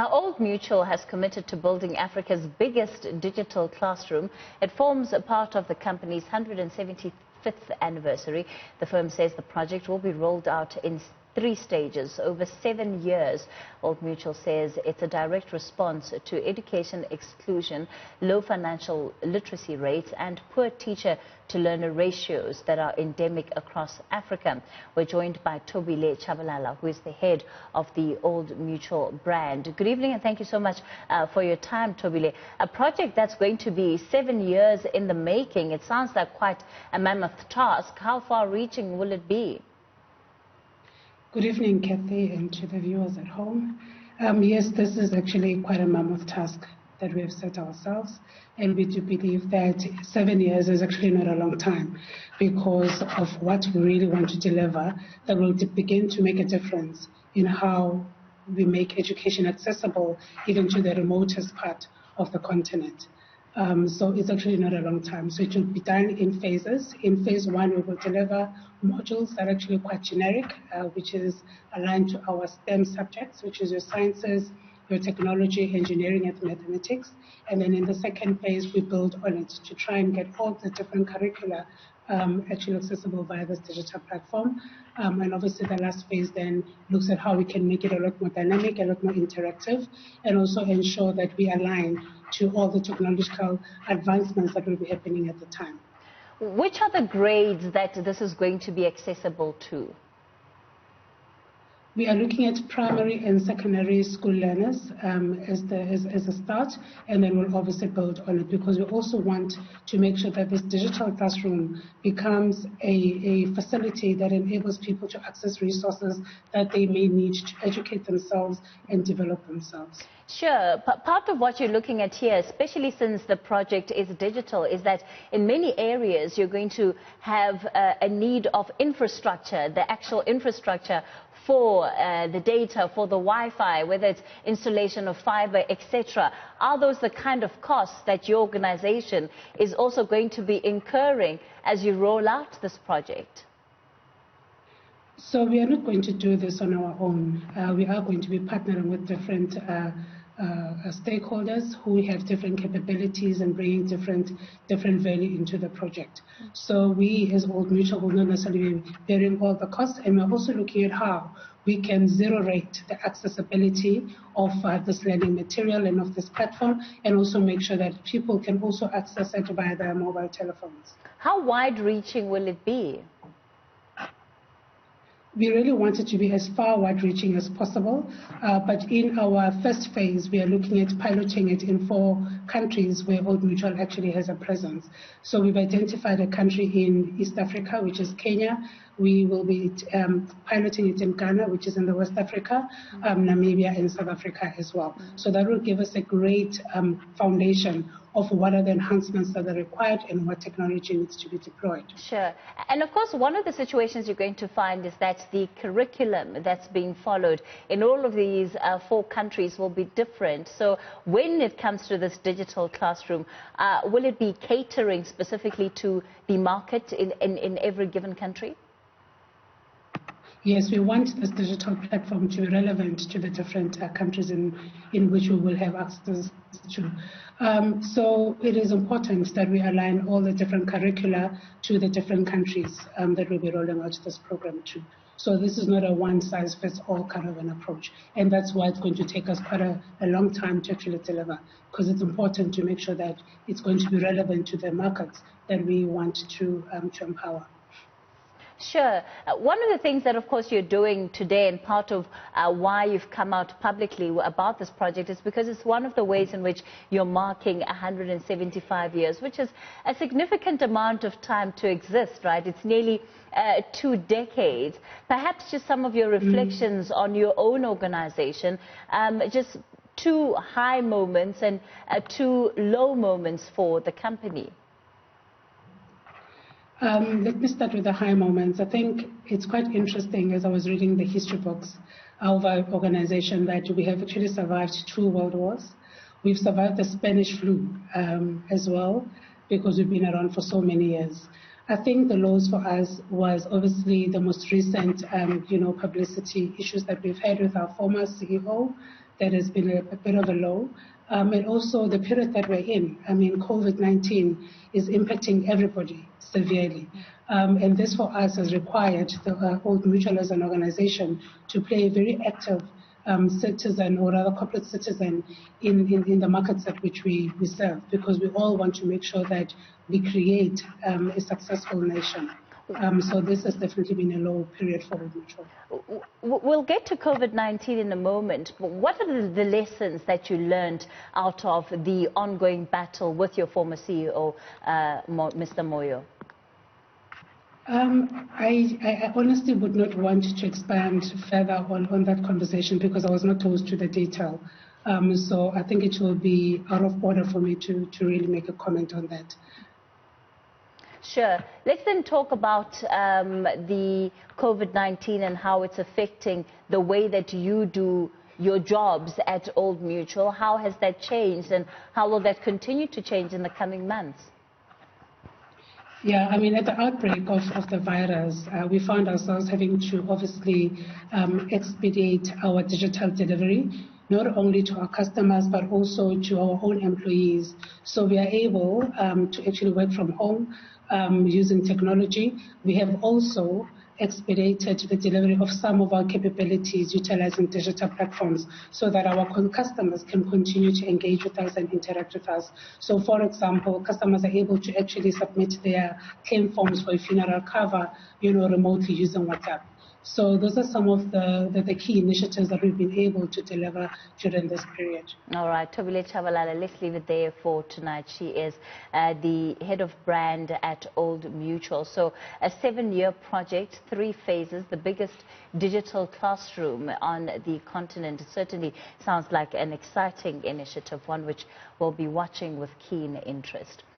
Now, Old Mutual has committed to building Africa's biggest digital classroom. It forms a part of the company's 175th anniversary. The firm says the project will be rolled out in 3 stages over 7 years. Old Mutual says it's a direct response to education exclusion, low financial literacy rates and poor teacher-to-learner ratios that are endemic across Africa. We're joined by Thobile Tshabalala, who is the head of the Old Mutual brand. Good evening and thank you so much for your time, Thobile. A project that's going to be 7 years in the making. It sounds like quite a mammoth task. How far-reaching will it be? Good evening, Cathy, and to the viewers at home. Yes, this is actually quite a mammoth task that we have set ourselves, and we do believe that 7 years is actually not a long time because of what we really want to deliver that will begin to make a difference in how we make education accessible even to the remotest part of the continent. So it's actually not a long time. So it will be done in phases. In phase 1, we will deliver modules that are actually quite generic, which is aligned to our STEM subjects, which is your sciences, your technology, engineering, and mathematics. And then in the second phase, we build on it to try and get all the different curricula actually accessible via this digital platform. And obviously the last phase then looks at how we can make it a lot more dynamic, a lot more interactive, and also ensure that we align to all the technological advancements that will be happening at the time. Which are the grades that this is going to be accessible to? We are looking at primary and secondary school learners as a start, and then we'll obviously build on it because we also want to make sure that this digital classroom becomes a facility that enables people to access resources that they may need to educate themselves and develop themselves. Sure. Part of what you're looking at here, especially since the project is digital, is that in many areas you're going to have a need of infrastructure, the actual infrastructure for the data, for the Wi-Fi, whether it's installation of fiber, etc. Are those the kind of costs that your organization is also going to be incurring as you roll out this project? So we are not going to do this on our own. We are going to be partnering with different stakeholders who have different capabilities and bringing different value into the project. So we as Old Mutual will not necessarily be bearing all the costs, and we're also looking at how we can zero rate the accessibility of this learning material and of this platform, and also make sure that people can also access it via their mobile telephones. How wide-reaching will it be? We really want it to be as far wide-reaching as possible, but in our first phase, we are looking at piloting it in 4 countries where Old Mutual actually has a presence. So we've identified a country in East Africa, which is Kenya. We will be piloting it in Ghana, which is in the West Africa, Namibia, and South Africa as well. So that will give us a great foundation of what are the enhancements that are required and what technology needs to be deployed. Sure. And of course, one of the situations you're going to find is that the curriculum that's being followed in all of these 4 countries will be different. So when it comes to this digital classroom, will it be catering specifically to the market in every given country? Yes, we want this digital platform to be relevant to the different countries in which we will have access to. So it is important that we align all the different curricula to the different countries that we'll be rolling out this program to. So this is not a one-size-fits-all kind of an approach. And that's why it's going to take us quite a long time to actually deliver, because it's important to make sure that it's going to be relevant to the markets that we want to empower. Sure. One of the things that, of course, you're doing today, and part of why you've come out publicly about this project, is because it's one of the ways in which you're marking 175 years, which is a significant amount of time to exist, right? It's nearly 2 decades. Perhaps just some of your reflections on your own organization, just 2 high moments and 2 low moments for the company. Let me start with the high moments. I think it's quite interesting as I was reading the history books of our organization that we have actually survived 2 world wars. We've survived the Spanish flu as well because we've been around for so many years. I think the lows for us was obviously the most recent publicity issues that we've had with our former CEO, that has been a bit of a low. And also the period that we're in. I mean, COVID-19 is impacting everybody severely. And this for us has required the Old Mutual as an organization to play a very active citizen, or rather corporate citizen, in the markets at which we serve, because we all want to make sure that we create a successful nation. So this has definitely been a low period for Old Mutual. We'll get to COVID-19 in a moment, but what are the lessons that you learned out of the ongoing battle with your former CEO, Mr. Moyo? I honestly would not want to expand further on that conversation because I was not close to the detail. So I think it will be out of order for me to really make a comment on that. Sure. Let's then talk about the COVID-19 and how it's affecting the way that you do your jobs at Old Mutual. How has that changed, and how will that continue to change in the coming months? Yeah, I mean, at the outbreak of the virus, we found ourselves having to obviously expedite our digital delivery, not only to our customers, but also to our own employees. So we are able to actually work from home using technology. We have also expedited the delivery of some of our capabilities utilizing digital platforms so that our customers can continue to engage with us and interact with us. So, for example, customers are able to actually submit their claim forms for a funeral cover, remotely using WhatsApp. So those are some of the key initiatives that we've been able to deliver during this period. All right, Thobile Tshabalala, let's leave it there for tonight. She is the head of brand at Old Mutual. So a 7-year project, 3 phases, the biggest digital classroom on the continent. It certainly sounds like an exciting initiative, one which we'll be watching with keen interest.